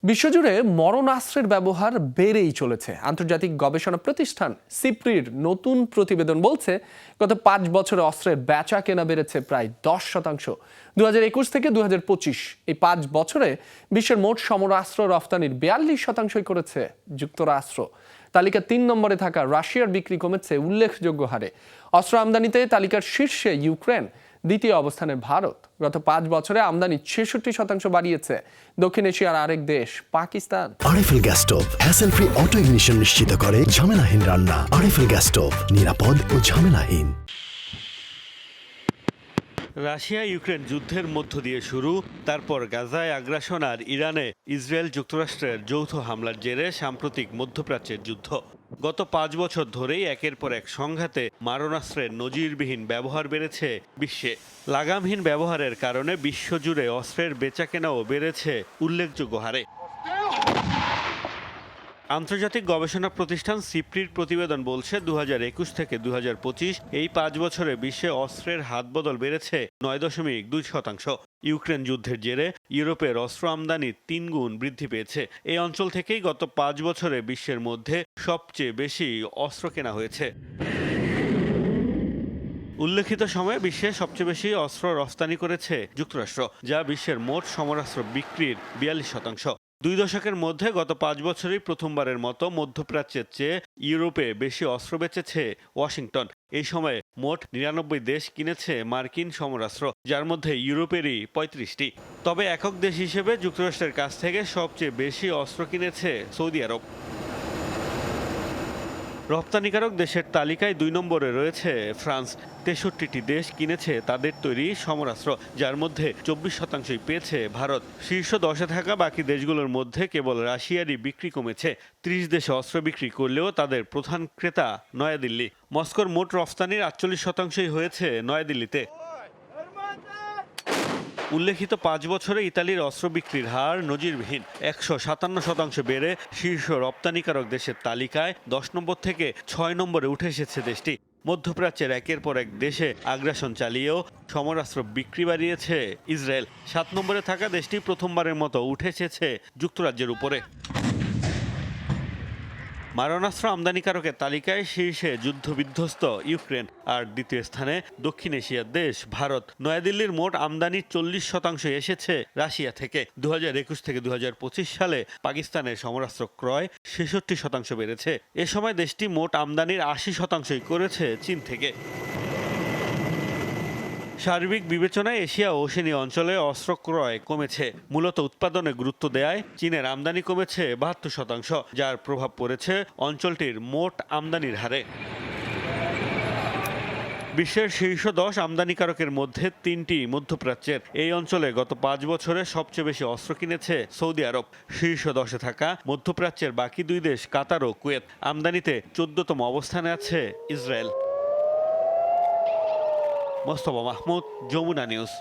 বিশ্বজুড়ে মরণাস্ত্রের ব্যবহার বেড়েই চলেছে। আন্তর্জাতিক গবেষণা প্রতিষ্ঠান সিপ্রির নতুন প্রতিবেদন বলছে গত ৫ বছরে অস্ত্রের বেচা কেনা বেড়েছে প্রায় ১০%। ২০২১ থেকে ২০২৫ এই ৫ বছরে বিশ্বের মোট সমরাস্ত্র রফতানির ৪২% করেছে যুক্তরাষ্ট্র। তালিকা ৩ নম্বরে থাকা রাশিয়ার বিক্রি কমেছে উল্লেখযোগ্য হারে। অস্ত্র আমদানিতে তালিকার শীর্ষে ইউক্রেন, দ্বিতীয় অবস্থানে ভারত। গত ৫ বছরে আমদানি ৬৬% বাড়িয়েছে দক্ষিণ এশিয়ার আরেক দেশ Pakistan. RFL gas stove hassle free auto ignition নিশ্চিত করে ঝামেলাহীন রান্না। আরএফএল গ্যাস স্টোভ, নিরাপদ ও ঝামেলাহীন। রাশিয়া ইউক্রেন যুদ্ধের মধ্য দিয়ে শুরু, তারপর গাজায় আগ্রাসন আর ইরানে ইসরায়েল যুক্তরাষ্ট্রের যৌথ হামলার জেরে সাম্প্রতিক মধ্যপ্রাচ্যের যুদ্ধ। গত ৫ বছর ধরেই একের পর এক সংঘাতে মারণাস্ত্রের নজিরবিহীন ব্যবহার বেড়েছে বিশ্বে। লাগামহীন ব্যবহারের কারণে বিশ্বজুড়ে অস্ত্রের বেচাকেনাও বেড়েছে উল্লেখযোগ্য হারে। আন্তর্জাতিক গবেষণা প্রতিষ্ঠান সিপ্রির প্রতিবেদন বলছে ২০২১ থেকে ২০২৫ এই ৫ বছরে বিশ্বে অস্ত্রের হাতবদল বেড়েছে ৯.২%। ইউক্রেন যুদ্ধের জেরে ইউরোপের অস্ত্র আমদানি ৩ গুণ বৃদ্ধি পেয়েছে। এই অঞ্চল থেকেই গত ৫ বছরে বিশ্বের মধ্যে সবচেয়ে বেশি অস্ত্র কেনা হয়েছে। উল্লেখিত সময়ে বিশ্বে সবচেয়ে বেশি অস্ত্র রফতানি করেছে যুক্তরাষ্ট্র, যা বিশ্বের মোট সমরাস্ত্র বিক্রির ৪২%। ২ দশকের মধ্যে গত ৫ বছরেই প্রথমবারের মতো মধ্যপ্রাচ্যের চেয়ে ইউরোপে বেশি অস্ত্র বেচেছে ওয়াশিংটন। এই সময়ে মোট ৯৯ দেশ কিনেছে মার্কিন সমরাস্ত্র, যার মধ্যে ইউরোপেরই ৩৫টি। তবে একক দেশ হিসেবে যুক্তরাষ্ট্রের কাছ থেকে সবচেয়ে বেশি অস্ত্র কিনেছে সৌদি আরব। রপ্তানিকারক দেশের তালিকায় ২ নম্বরে রয়েছে ফ্রান্স। ৬৩টি দেশ কিনেছে তাদের তৈরি সমরাস্ত্র, যার মধ্যে ২৪%ই পেয়েছে ভারত। শীর্ষ ১০-এ থাকা বাকি দেশগুলোর মধ্যে কেবল রাশিয়ারই বিক্রি কমেছে। ৩০ দেশে অস্ত্র বিক্রি করলেও তাদের প্রধান ক্রেতা নয়াদিল্লি। মস্কোর মোট রফতানির ৪৮%ই হয়েছে নয়াদিল্লিতে। উল্লেখিত ৫ বছরে ইতালির অস্ত্র বিক্রির হার নজিরবিহীন। ১৫৭% বেড়ে শীর্ষ রপ্তানিকারক দেশের তালিকায় ১০ নম্বর থেকে ৬ নম্বরে উঠে এসেছে দেশটি। মধ্যপ্রাচ্যের একের পর এক দেশে আগ্রাসন চালিয়েও সমরাস্ত্র বিক্রি বাড়িয়েছে ইসরায়েল। ৭ নম্বরে থাকা দেশটি প্রথমবারের মতো উঠে এসেছে যুক্তরাজ্যের উপরে। মারণাস্ত্র আমদানিকারকের তালিকায় শীর্ষে যুদ্ধবিধ্বস্ত ইউক্রেন, আর দ্বিতীয় স্থানে দক্ষিণ এশিয়ার দেশ ভারত। নয়াদিল্লির মোট আমদানির ৪০% এসেছে রাশিয়া থেকে। ২০২১ থেকে ২০২৫ সালে পাকিস্তানের সমরাস্ত্র ক্রয় ৬৬% বেড়েছে। এ সময় দেশটি মোট আমদানির ৮০%ই করেছে চীন থেকে। সার্বিক বিবেচনায় এশিয়া ও ওশেনিয়া অঞ্চলে অস্ত্র ক্রয় কমেছে। মূলত উৎপাদনে গুরুত্ব দেয়ায় চীনের আমদানি কমেছে ৭২%, যার প্রভাব পড়েছে অঞ্চলটির মোট আমদানির হারে। বিশ্বের শীর্ষ ১০ আমদানিকারকের মধ্যে ৩টি মধ্যপ্রাচ্যের। এই অঞ্চলে গত ৫ বছরে সবচেয়ে বেশি অস্ত্র কিনেছে সৌদি আরব। শীর্ষ ১০-এ থাকা মধ্যপ্রাচ্যের বাকি ২ দেশ কাতার ও কুয়েত। আমদানিতে ১৪তম অবস্থানে আছে ইসরায়েল। মোস্তফা মাহমুদ, যমুনা নিউজ।